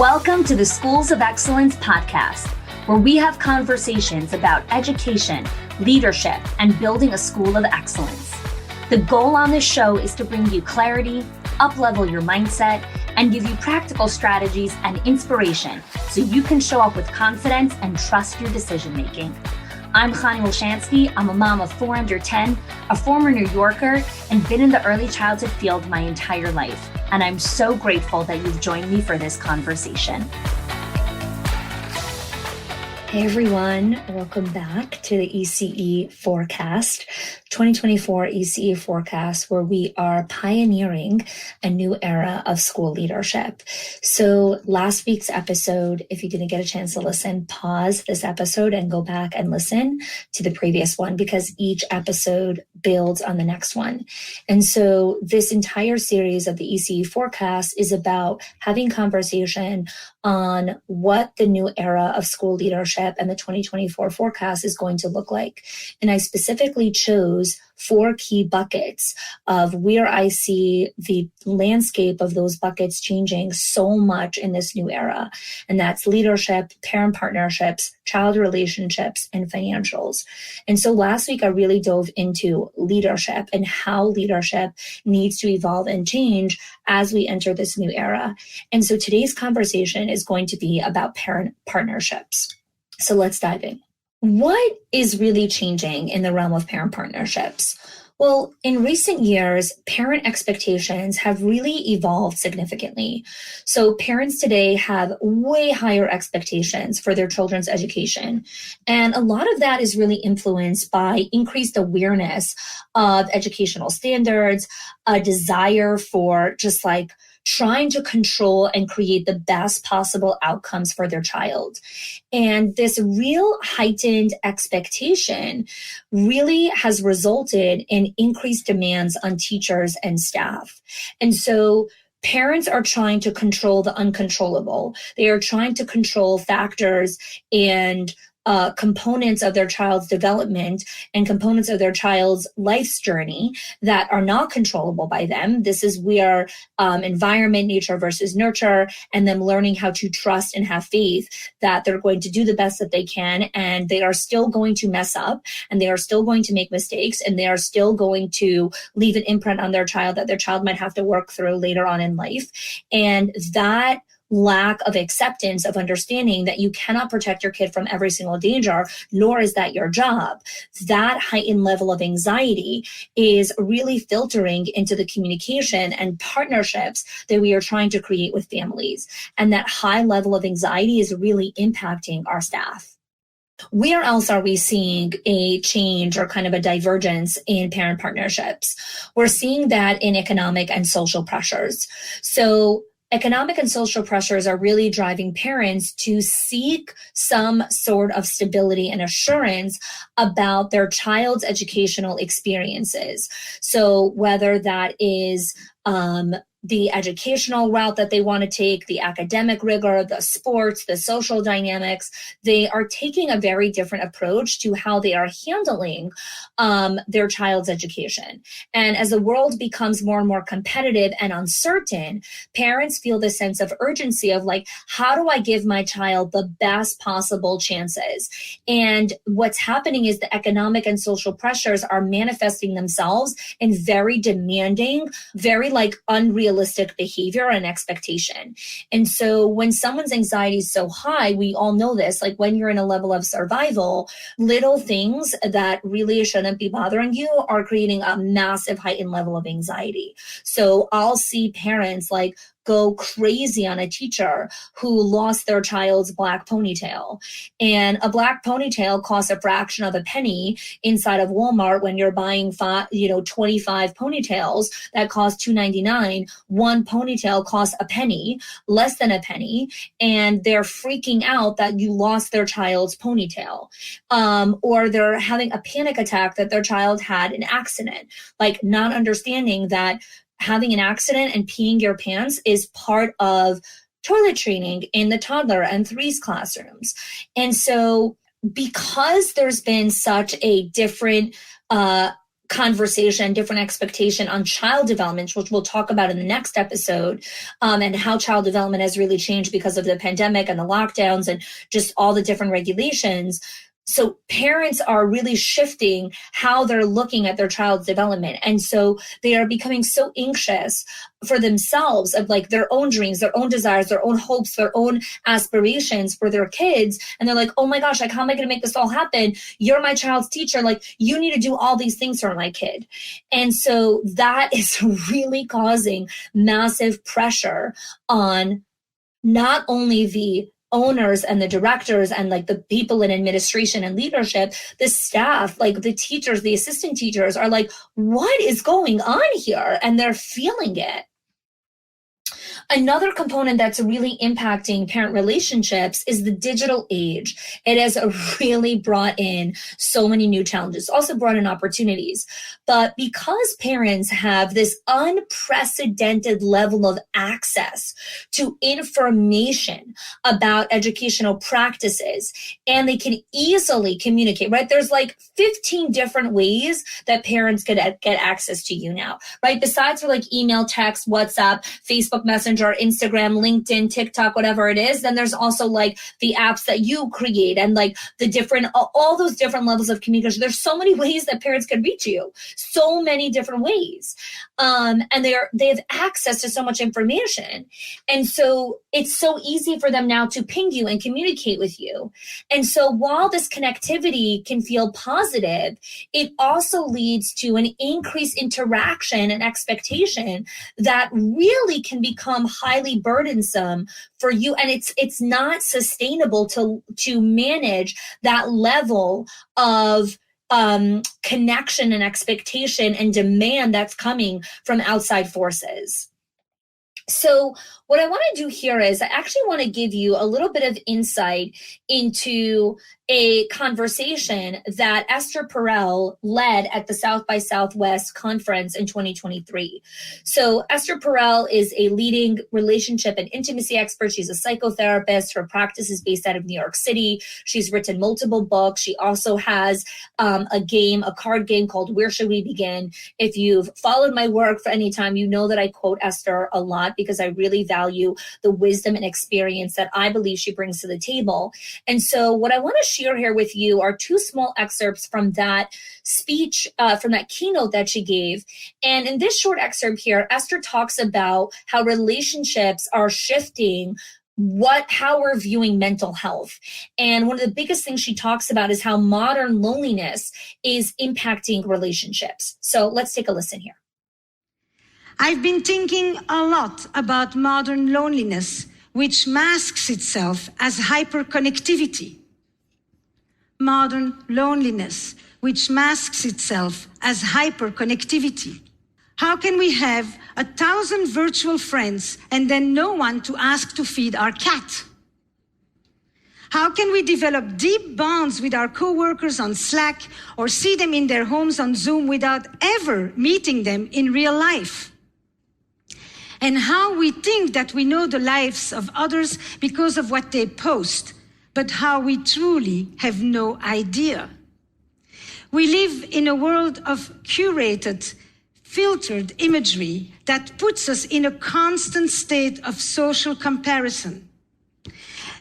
Welcome to the Schools of Excellence podcast, where we have conversations about education, leadership, and building a school of excellence. The goal on this show is to bring you clarity, up-level your mindset, and give you practical strategies and inspiration so you can show up with confidence and trust your decision-making. I'm Chani Wolshansky. I'm a mom of 4 under 10, a former New Yorker, and been in the early childhood field my entire life. And I'm so grateful that you've joined me for this conversation. Hey everyone, welcome back to the ECE forecast, 2024 ECE forecast, where we are pioneering a new era of school leadership. So last week's episode, if you didn't get a chance to listen, pause this episode and go back and listen to the previous one, because each episode builds on the next one. And so this entire series of the ECE forecast is about having conversation on what the new era of school leadership and the 2024 forecast is going to look like. And I specifically chose 4 key buckets of where I see the landscape of those buckets changing so much in this new era. And that's leadership, parent partnerships, child relationships, and financials. And so last week, I really dove into leadership and how leadership needs to evolve and change as we enter this new era. And so today's conversation is going to be about parent partnerships. So let's dive in. What is really changing in the realm of parent partnerships? Well, in recent years, parent expectations have really evolved significantly. So parents today have way higher expectations for their children's education. And a lot of that is really influenced by increased awareness of educational standards, a desire for just like trying to control and create the best possible outcomes for their child. And this real heightened expectation really has resulted in increased demands on teachers and staff. And so parents are trying to control the uncontrollable. They are trying to control factors and components of their child's development and components of their child's life's journey that are not controllable by them. This is where environment, nature versus nurture, and them learning how to trust and have faith that they're going to do the best that they can, and they are still going to mess up, and they are still going to make mistakes, and they are still going to leave an imprint on their child that their child might have to work through later on in life. And that lack of acceptance of understanding that you cannot protect your kid from every single danger, nor is that your job. That heightened level of anxiety is really filtering into the communication and partnerships that we are trying to create with families. And that high level of anxiety is really impacting our staff. Where else are we seeing a change or kind of a divergence in parent partnerships? We're seeing that in economic and social pressures. So economic and social pressures are really driving parents to seek some sort of stability and assurance about their child's educational experiences. So whether that is the educational route that they want to take, the academic rigor, the sports, the social dynamics, they are taking a very different approach to how they are handling their child's education. And as the world becomes more and more competitive and uncertain, parents feel this sense of urgency of like, how do I give my child the best possible chances? And what's happening is the economic and social pressures are manifesting themselves in very demanding, very like unrealistic behavior and expectation. And so when someone's anxiety is so high, we all know this, like when you're in a level of survival, little things that really shouldn't be bothering you are creating a massive heightened level of anxiety. So I'll see parents like go crazy on a teacher who lost their child's black ponytail. And a black ponytail costs a fraction of a penny inside of Walmart when you're buying 25 ponytails that cost $2.99. One ponytail costs a penny, less than a penny, and they're freaking out that you lost their child's ponytail. Or they're having a panic attack that their child had an accident, like not understanding that having an accident and peeing your pants is part of toilet training in the toddler and threes classrooms. And so because there's been such a different conversation, different expectation on child development, which we'll talk about in the next episode, and how child development has really changed because of the pandemic and the lockdowns and just all the different regulations. So parents are really shifting how they're looking at their child's development. And so they are becoming so anxious for themselves of like their own dreams, their own desires, their own hopes, their own aspirations for their kids. And they're like, oh my gosh, like, how am I going to make this all happen? You're my child's teacher. Like, you need to do all these things for my kid. And so that is really causing massive pressure on not only the owners and the directors and like the people in administration and leadership, the staff, like the teachers, the assistant teachers are like, what is going on here? And they're feeling it. Another component that's really impacting parent relationships is the digital age. It has really brought in so many new challenges, also brought in opportunities. But because parents have this unprecedented level of access to information about educational practices, and they can easily communicate, right? There's like 15 different ways that parents could get access to you now, right? Besides for like email, text, WhatsApp, Facebook Messenger, Instagram, LinkedIn, TikTok, whatever it is, then there's also like the apps that you create and like the different, all those different levels of communication. There's so many ways that parents can reach you, so many different ways. And they have access to so much information. And so it's so easy for them now to ping you and communicate with you. And so while this connectivity can feel positive, it also leads to an increased interaction and expectation that really can become highly burdensome for you. And it's not sustainable to manage that level of connection and expectation and demand that's coming from outside forces. So what I want to do here is I actually want to give you a little bit of insight into a conversation that Esther Perel led at the South by Southwest conference in 2023. So Esther Perel is a leading relationship and intimacy expert. She's a psychotherapist. Her practice is based out of New York City. She's written multiple books. She also has a card game called Where Should We Begin? If you've followed my work for any time, you know that I quote Esther a lot because I really value the wisdom and experience that I believe she brings to the table. And so what I want to share here with you are two small excerpts from that speech, from that keynote that she gave. And in this short excerpt here, Esther talks about how relationships are shifting how we're viewing mental health. And one of the biggest things she talks about is how modern loneliness is impacting relationships. So let's take a listen here. I've been thinking a lot about modern loneliness, which masks itself as hyperconnectivity. Modern loneliness, which masks itself as hyperconnectivity. How can we have 1,000 virtual friends and then no one to ask to feed our cat? How can we develop deep bonds with our coworkers on Slack or see them in their homes on Zoom without ever meeting them in real life? And how we think that we know the lives of others because of what they post, but how we truly have no idea. We live in a world of curated, filtered imagery that puts us in a constant state of social comparison.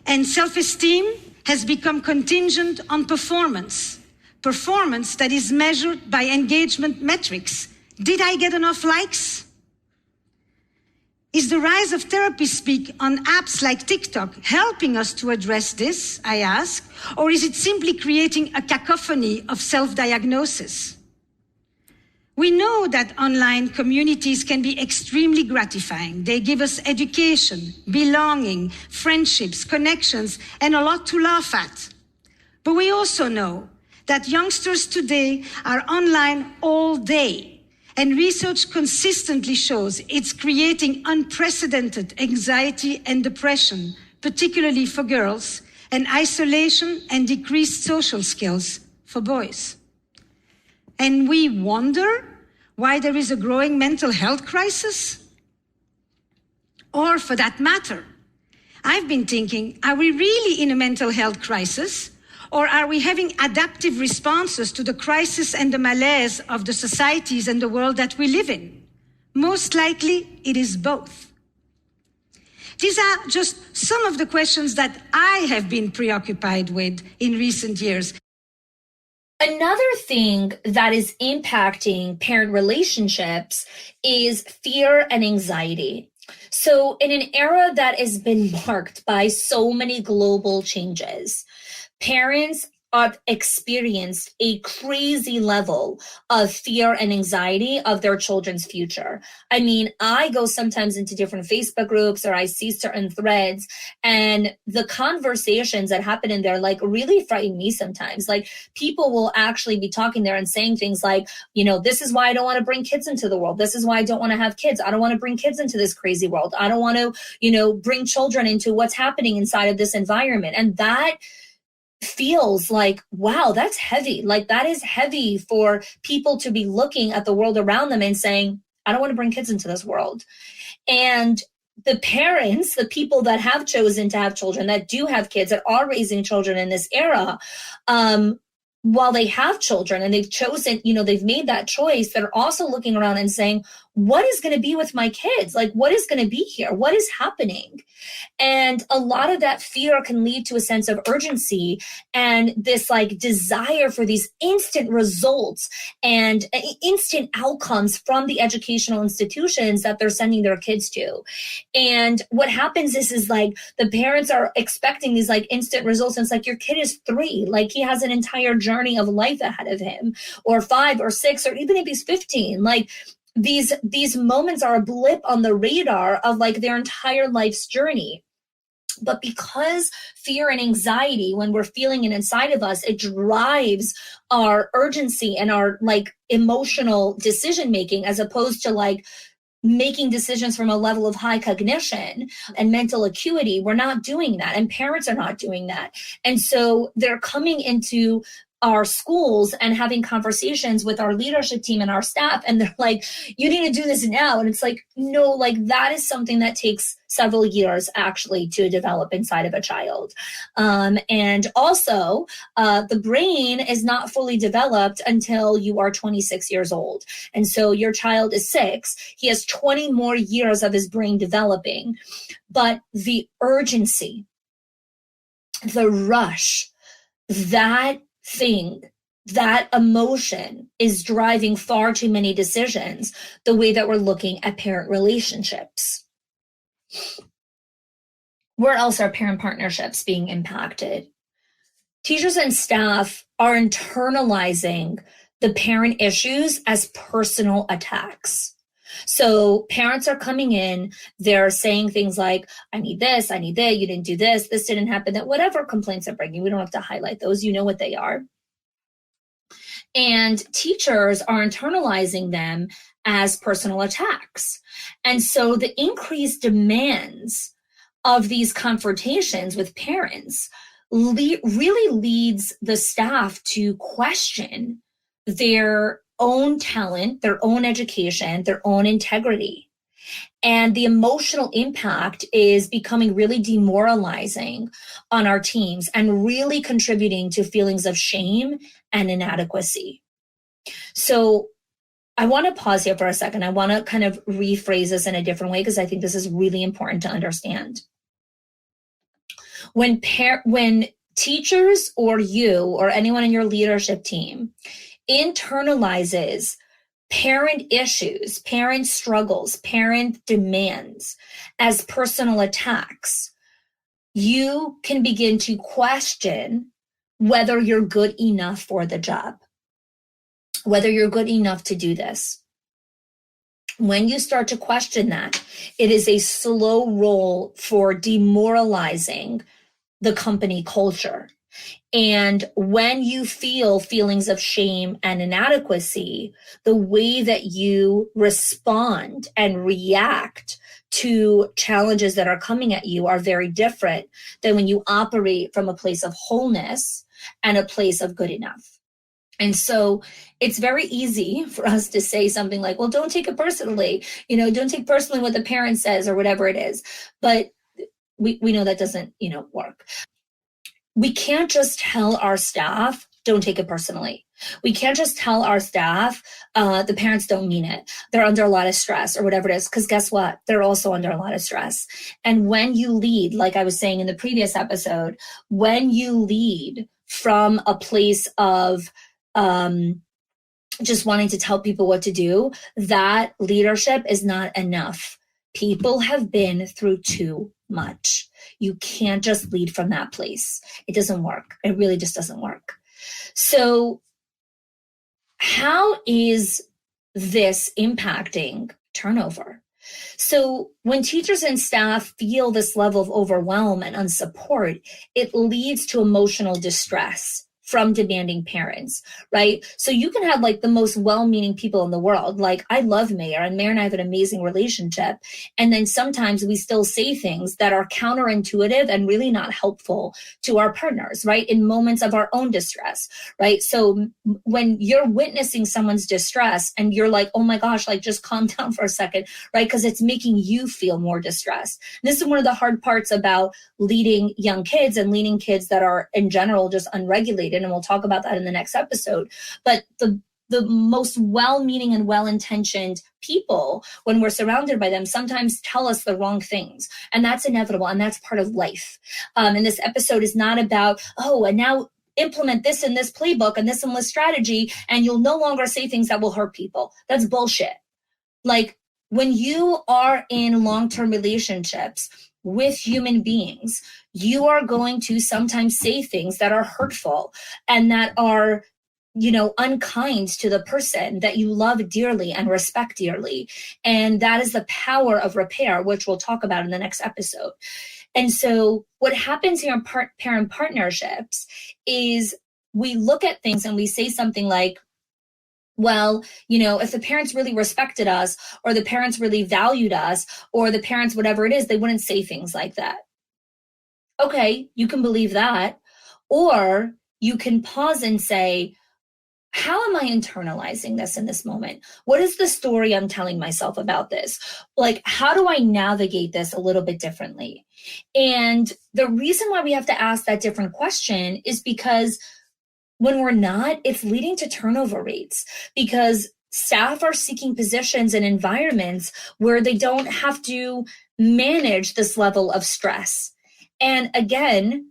And self-esteem has become contingent on performance that is measured by engagement metrics. Did I get enough likes? Is the rise of therapy speak on apps like TikTok helping us to address this, I ask, or is it simply creating a cacophony of self-diagnosis? We know that online communities can be extremely gratifying. They give us education, belonging, friendships, connections, and a lot to laugh at. But we also know that youngsters today are online all day. And research consistently shows it's creating unprecedented anxiety and depression, particularly for girls, and isolation and decreased social skills for boys. And we wonder why there is a growing mental health crisis? Or for that matter, I've been thinking, are we really in a mental health crisis? Or are we having adaptive responses to the crisis and the malaise of the societies and the world that we live in? Most likely, it is both. These are just some of the questions that I have been preoccupied with in recent years. Another thing that is impacting parent relationships is fear and anxiety. So in an era that has been marked by so many global changes, parents have experienced a crazy level of fear and anxiety of their children's future. I mean, I go sometimes into different Facebook groups or I see certain threads, and the conversations that happen in there like really frighten me sometimes. Like people will actually be talking there and saying things like, you know, this is why I don't want to bring kids into the world. This is why I don't want to have kids. I don't want to bring kids into this crazy world. I don't want to, you know, bring children into what's happening inside of this environment. And that feels like, wow, that's heavy. Like that is heavy for people to be looking at the world around them and saying, I don't want to bring kids into this world. And the parents, the people that have chosen to have children, that do have kids, that are raising children in this era, while they have children and they've chosen, you know, they've made that choice, they're also looking around and saying, what is going to be with my kids? Like, what is going to be here? What is happening? And a lot of that fear can lead to a sense of urgency and this like desire for these instant results and instant outcomes from the educational institutions that they're sending their kids to. And what happens is like the parents are expecting these like instant results. And it's like, your kid is 3, like he has an entire journey of life ahead of him, or 5 or 6, or even if he's 15, like these moments are a blip on the radar of like their entire life's journey. But because fear and anxiety, when we're feeling it inside of us, it drives our urgency and our like emotional decision making, as opposed to like making decisions from a level of high cognition and mental acuity. We're not doing that, and parents are not doing that. And so they're coming into our schools and having conversations with our leadership team and our staff, and they're like, you need to do this now. And it's like, no, like that is something that takes several years actually to develop inside of a child. And also the brain is not fully developed until you are 26 years old. And so your child is 6, he has 20 more years of his brain developing. But the urgency, the rush, that thing, that emotion is driving far too many decisions the way that we're looking at parent relationships. Where else are parent partnerships being impacted? Teachers and staff are internalizing the parent issues as personal attacks. So parents are coming in, they're saying things like, I need this, I need that, you didn't do this didn't happen, that whatever complaints they're bringing, we don't have to highlight those, you know what they are. And teachers are internalizing them as personal attacks. And so the increased demands of these confrontations with parents really leads the staff to question their own talent, their own education, their own integrity. And the emotional impact is becoming really demoralizing on our teams and really contributing to feelings of shame and inadequacy. So I want to pause here for a second. I want to kind of rephrase this in a different way because I think this is really important to understand. When teachers or you or anyone in your leadership team internalizes parent issues, parent struggles, parent demands as personal attacks, you can begin to question whether you're good enough for the job, whether you're good enough to do this. When you start to question that, it is a slow roll for demoralizing the company culture. And when you feel feelings of shame and inadequacy, the way that you respond and react to challenges that are coming at you are very different than when you operate from a place of wholeness and a place of good enough. And so it's very easy for us to say something like, well, don't take it personally, don't take personally what the parent says or whatever it is. But we know that doesn't, work. we can't just tell our staff, don't take it personally. We can't just tell our staff, the parents don't mean it. They're under a lot of stress or whatever it is. Because guess what? They're also under a lot of stress. And when you lead, like I was saying in the previous episode, when you lead from a place of just wanting to tell people what to do, that leadership is not enough. People have been through too much. You can't just lead from that place. It doesn't work. It really just doesn't work. So how is this impacting turnover? So when teachers and staff feel this level of overwhelm and unsupport, it leads to emotional distress from demanding parents, right? So you can have like the most well-meaning people in the world. Like I love Mayor, and Mayor and I have an amazing relationship. And then sometimes we still say things that are counterintuitive and really not helpful to our partners, right? In moments of our own distress, right? So when you're witnessing someone's distress and you're like, oh my gosh, like just calm down for a second, right? Because it's making you feel more distressed. And this is one of the hard parts about leading young kids and leading kids that are in general just unregulated. And we'll talk about that in the next episode. But the most well-meaning and well-intentioned people, when we're surrounded by them, sometimes tell us the wrong things. And that's inevitable. And that's part of life. And this episode is not about, oh, and now implement this in this playbook and this strategy, and you'll no longer say things that will hurt people. That's bullshit. Like when you are in long-term relationships with human beings, you are going to sometimes say things that are hurtful and that are, unkind to the person that you love dearly and respect dearly. And that is the power of repair, which we'll talk about in the next episode. And so what happens here in parent partnerships is we look at things and we say something like, well, if the parents really respected us, or the parents really valued us, or the parents, whatever it is, they wouldn't say things like that. Okay, you can believe that. Or you can pause and say, how am I internalizing this in this moment? What is the story I'm telling myself about this? Like, how do I navigate this a little bit differently? And the reason why we have to ask that different question is because when we're not, it's leading to turnover rates, because staff are seeking positions and environments where they don't have to manage this level of stress. And again,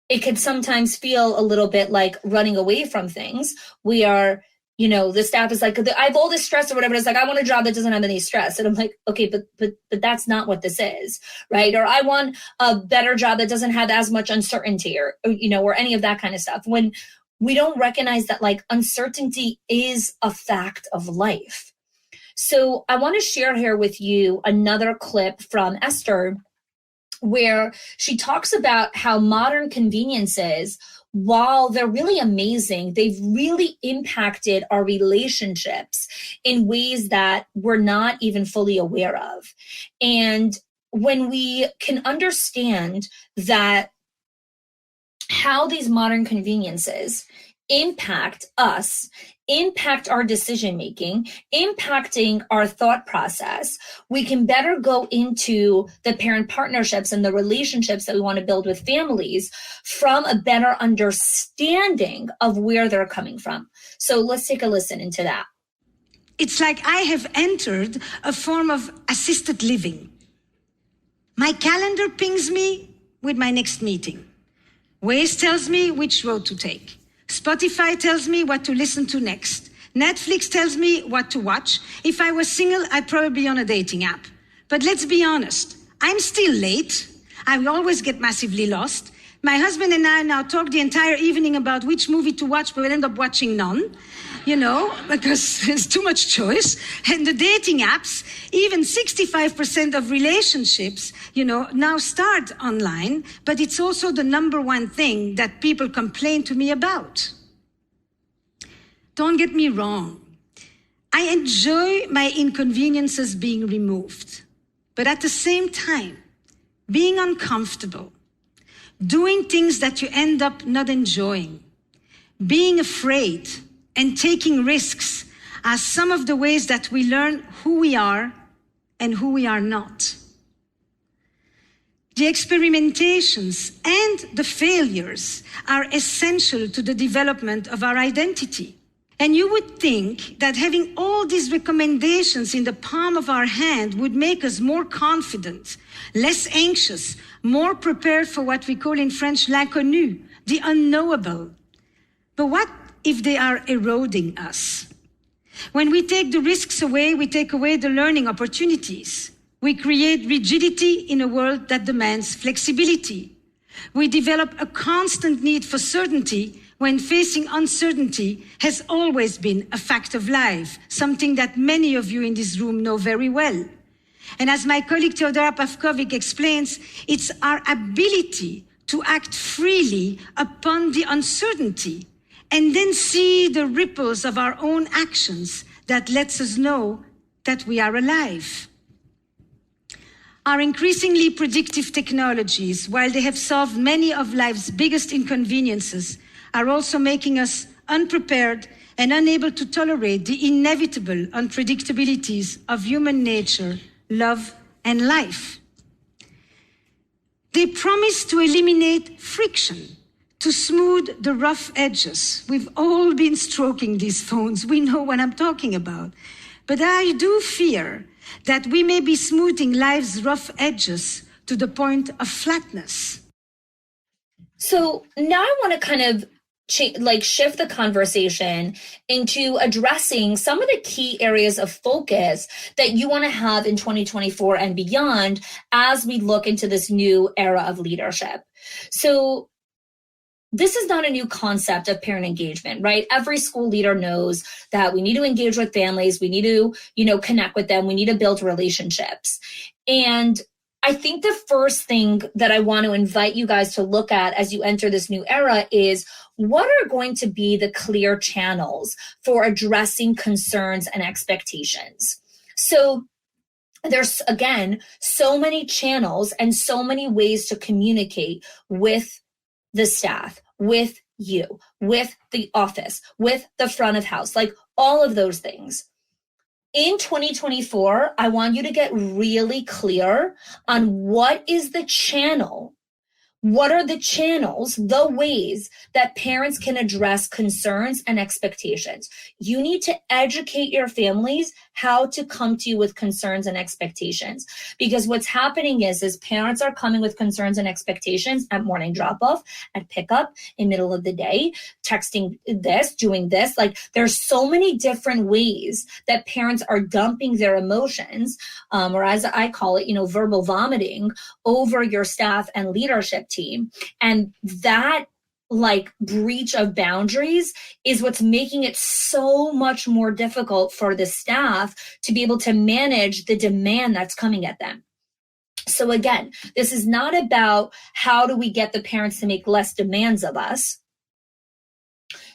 it can sometimes feel a little bit like running away from things. We are, the staff is like, I have all this stress or whatever. It's like, I want a job that doesn't have any stress. And I'm like, okay, but that's not what this is, right? Or I want a better job that doesn't have as much uncertainty or any of that kind of stuff. When we don't recognize that like uncertainty is a fact of life. So I want to share here with you another clip from Esther, where she talks about how modern conveniences, while they're really amazing, they've really impacted our relationships in ways that we're not even fully aware of. And when we can understand that how these modern conveniences impact us, impact our decision-making, impacting our thought process, we can better go into the parent partnerships and the relationships that we want to build with families from a better understanding of where they're coming from. So let's take a listen into that. It's like I have entered a form of assisted living. My calendar pings me with my next meeting. Waze tells me which road to take. Spotify tells me what to listen to next. Netflix tells me what to watch. If I was single, I'd probably be on a dating app. But let's be honest, I'm still late. I will always get massively lost. My husband and I now talk the entire evening about which movie to watch, but we'll end up watching none, because there's too much choice. And the dating apps, even 65% of relationships, now start online, but it's also the number one thing that people complain to me about. Don't get me wrong. I enjoy my inconveniences being removed, but at the same time, being uncomfortable, doing things that you end up not enjoying, being afraid, and taking risks are some of the ways that we learn who we are and who we are not. The experimentations and the failures are essential to the development of our identity. And you would think that having all these recommendations in the palm of our hand would make us more confident, less anxious, more prepared for what we call in French l'inconnu, the unknowable. But what if they are eroding us? When we take the risks away, we take away the learning opportunities. We create rigidity in a world that demands flexibility. We develop a constant need for certainty when facing uncertainty has always been a fact of life, something that many of you in this room know very well. And as my colleague Theodora Pavkovic explains, it's our ability to act freely upon the uncertainty and then see the ripples of our own actions that lets us know that we are alive. Our increasingly predictive technologies, while they have solved many of life's biggest inconveniences, are also making us unprepared and unable to tolerate the inevitable unpredictabilities of human nature, love, and life. They promise to eliminate friction, to smooth the rough edges. We've all been stroking these phones. We know what I'm talking about. But I do fear that we may be smoothing life's rough edges to the point of flatness. So now I want to kind of shift the conversation into addressing some of the key areas of focus that you want to have in 2024 and beyond as we look into this new era of leadership. So this is not a new concept of parent engagement, right? Every school leader knows that we need to engage with families. We need to, connect with them. We need to build relationships. And I think the first thing that I want to invite you guys to look at as you enter this new era is what are going to be the clear channels for addressing concerns and expectations. So there's, again, so many channels and so many ways to communicate with the staff, with you, with the office, with the front of house, like all of those things. In 2024, I want you to get really clear on what is the channel. What are the channels, the ways that parents can address concerns and expectations? You need to educate your families how to come to you with concerns and expectations. Because what's happening is parents are coming with concerns and expectations at morning drop-off, at pickup, in middle of the day, texting this, doing this. Like there's so many different ways that parents are dumping their emotions, or as I call it, verbal vomiting over your staff and leadership team. And that breach of boundaries is what's making it so much more difficult for the staff to be able to manage the demand that's coming at them. So again, this is not about how do we get the parents to make less demands of us.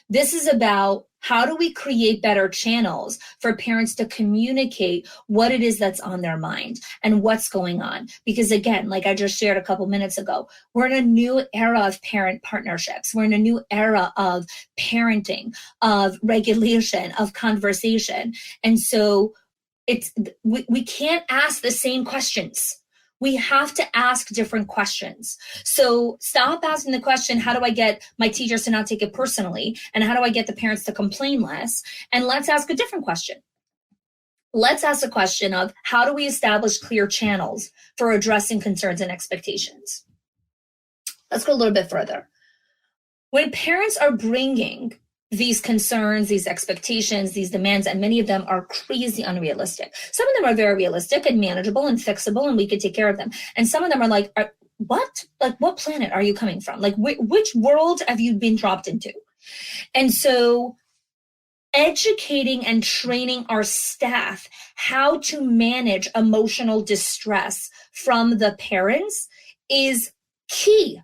This is about how do we create better channels for parents to communicate what it is that's on their mind and what's going on? Because again, like I just shared a couple minutes ago, we're in a new era of parent partnerships. We're in a new era of parenting, of regulation, of conversation. And so we can't ask the same questions. We have to ask different questions. So stop asking the question, how do I get my teachers to not take it personally? And how do I get the parents to complain less? And let's ask a different question. Let's ask a question of how do we establish clear channels for addressing concerns and expectations? Let's go a little bit further. When parents are bringing these concerns, these expectations, these demands, and many of them are crazy unrealistic. Some of them are very realistic and manageable and fixable, and we could take care of them. And some of them are like, what? Like, what planet are you coming from? Like, which world have you been dropped into? And so educating and training our staff how to manage emotional distress from the parents is key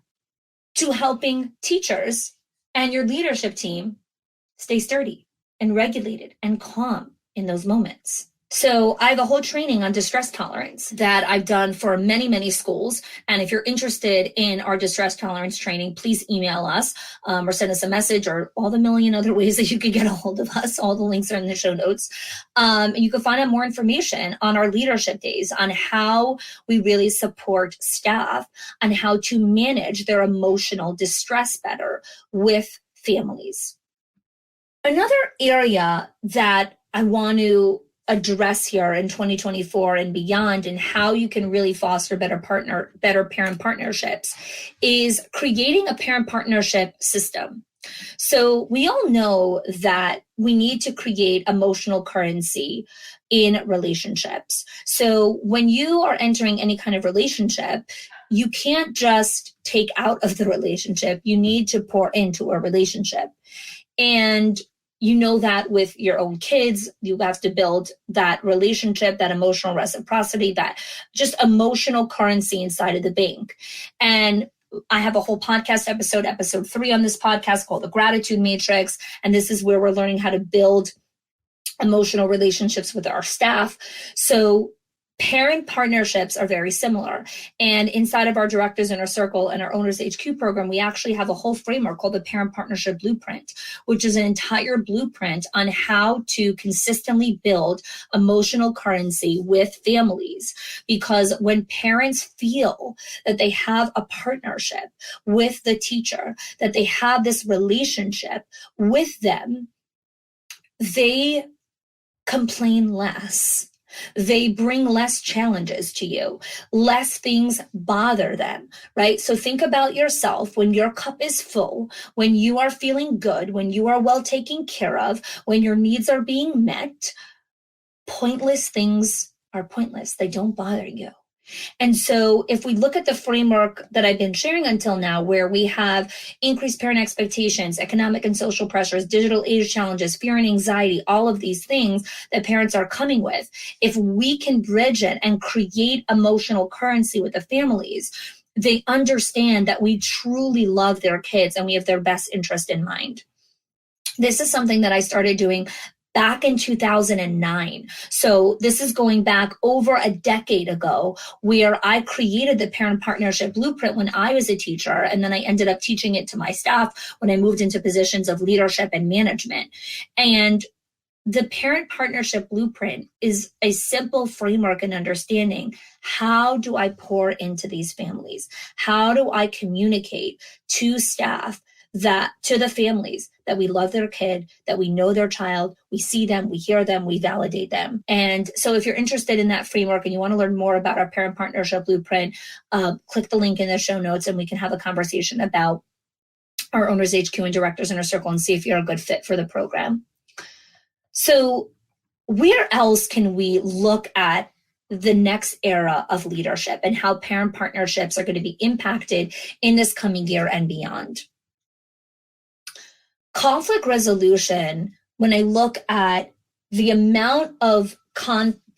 to helping teachers and your leadership team stay sturdy and regulated and calm in those moments. So I have a whole training on distress tolerance that I've done for many, many schools. And if you're interested in our distress tolerance training, please email us or send us a message, or all the million other ways that you can get a hold of us. All the links are in the show notes. And you can find out more information on our leadership days, on how we really support staff, on how to manage their emotional distress better with families. Another area that I want to address here in 2024 and beyond, and how you can really foster better parent partnerships, is creating a parent partnership system. So we all know that we need to create emotional currency in relationships. So when you are entering any kind of relationship, you can't just take out of the relationship. You need to pour into a relationship. And you know that with your own kids, you have to build that relationship, that emotional reciprocity, that just emotional currency inside of the bank. And I have a whole podcast episode 3 on this podcast called The Gratitude Matrix. And this is where we're learning how to build emotional relationships with our staff. So parent partnerships are very similar. And inside of our Directors Inner Circle and our Owners HQ program, we actually have a whole framework called the Parent Partnership Blueprint, which is an entire blueprint on how to consistently build emotional currency with families. Because when parents feel that they have a partnership with the teacher, that they have this relationship with them, they complain less. They bring less challenges to you, less things bother them, right? So think about yourself when your cup is full, when you are feeling good, when you are well taken care of, when your needs are being met. Pointless things are pointless. They don't bother you. And so if we look at the framework that I've been sharing until now, where we have increased parent expectations, economic and social pressures, digital age challenges, fear and anxiety, all of these things that parents are coming with, if we can bridge it and create emotional currency with the families, they understand that we truly love their kids and we have their best interest in mind. This is something that I started doing back in 2009. So this is going back over a decade ago, where I created the Parent Partnership Blueprint when I was a teacher, and then I ended up teaching it to my staff when I moved into positions of leadership and management. And the Parent Partnership Blueprint is a simple framework and understanding. How do I pour into these families? How do I communicate to staff, that to the families, that we love their kid, that we know their child, we see them, we hear them, we validate them? And so if you're interested in that framework and you want to learn more about our Parent Partnership Blueprint, click the link in the show notes and we can have a conversation about our Owners HQ and Directors Inner Circle and see if you're a good fit for the program. So where else can we look at the next era of leadership and how parent partnerships are going to be impacted in this coming year and beyond? Conflict resolution, when I look at the amount of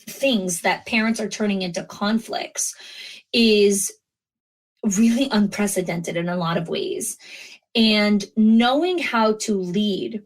things that parents are turning into conflicts, is really unprecedented in a lot of ways. And knowing how to lead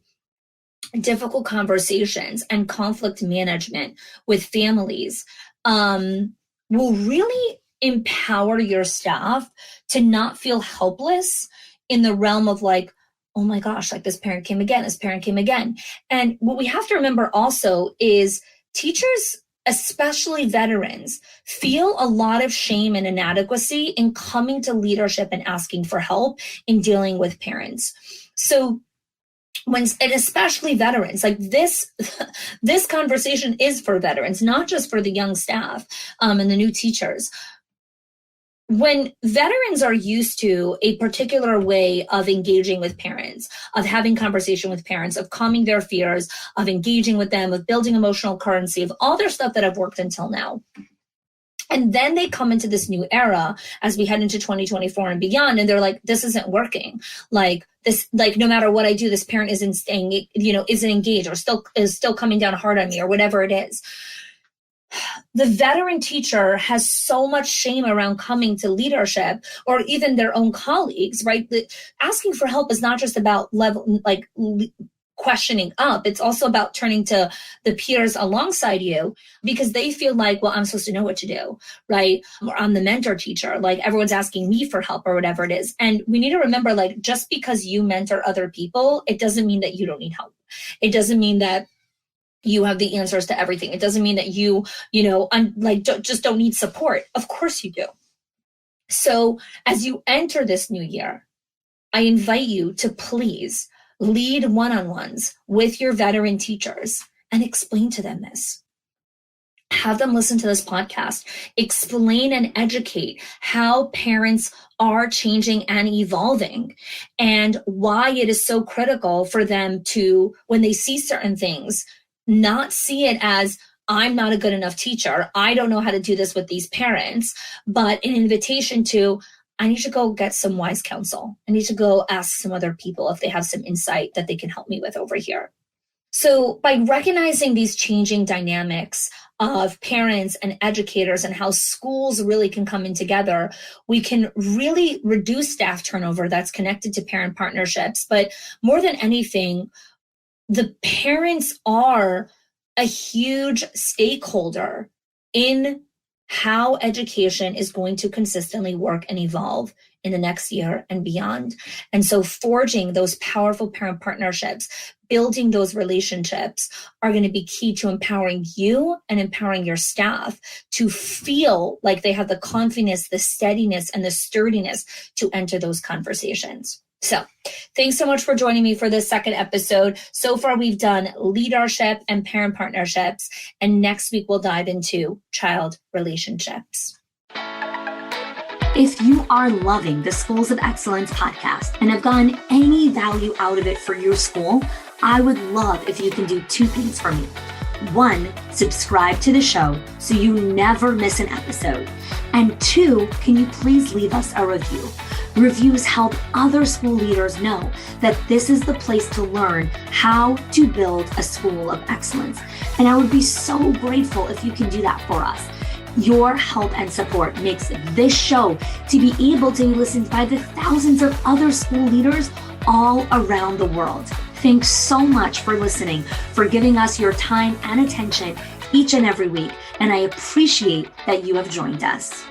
difficult conversations and conflict management with families will really empower your staff to not feel helpless in the realm of like, oh my gosh, like this parent came again. And what we have to remember also is teachers, especially veterans, feel a lot of shame and inadequacy in coming to leadership and asking for help in dealing with parents. So and especially veterans, like this conversation is for veterans, not just for the young staff and the new teachers. When veterans are used to a particular way of engaging with parents, of having conversation with parents, of calming their fears, of engaging with them, of building emotional currency, of all their stuff that have worked until now. And then they come into this new era as we head into 2024 and beyond, and they're like, this isn't working. Like this, like no matter what I do, this parent isn't staying, isn't engaged, or is still coming down hard on me, or whatever it is. The veteran teacher has so much shame around coming to leadership, or even their own colleagues, right? Asking for help is not just about questioning up. It's also about turning to the peers alongside you because they feel like, well, I'm supposed to know what to do, right? Or I'm the mentor teacher, like everyone's asking me for help or whatever it is. And we need to remember, like, just because you mentor other people, it doesn't mean that you don't need help. It doesn't mean that you have the answers to everything. It doesn't mean that just don't need support. Of course you do. So as you enter this new year, I invite you to please lead one-on-ones with your veteran teachers and explain to them this. Have them listen to this podcast, explain and educate how parents are changing and evolving and why it is so critical for them to, when they see certain things, not see it as, I'm not a good enough teacher, I don't know how to do this with these parents, but an invitation to, I need to go get some wise counsel. I need to go ask some other people if they have some insight that they can help me with over here. So by recognizing these changing dynamics of parents and educators and how schools really can come in together, we can really reduce staff turnover that's connected to parent partnerships. But more than anything, the parents are a huge stakeholder in how education is going to consistently work and evolve in the next year and beyond. And so forging those powerful parent partnerships, building those relationships are going to be key to empowering you and empowering your staff to feel like they have the confidence, the steadiness, and the sturdiness to enter those conversations. So thanks so much for joining me for this second episode. So far, we've done leadership and parent partnerships, and next week we'll dive into child relationships. If you are loving the Schools of Excellence podcast and have gotten any value out of it for your school, I would love if you can do two things for me. One, subscribe to the show so you never miss an episode. And two, can you please leave us a review? Reviews help other school leaders know that this is the place to learn how to build a school of excellence. And I would be so grateful if you can do that for us. Your help and support makes this show to be able to be listened by the thousands of other school leaders all around the world. Thanks so much for listening, for giving us your time and attention each and every week. And I appreciate that you have joined us.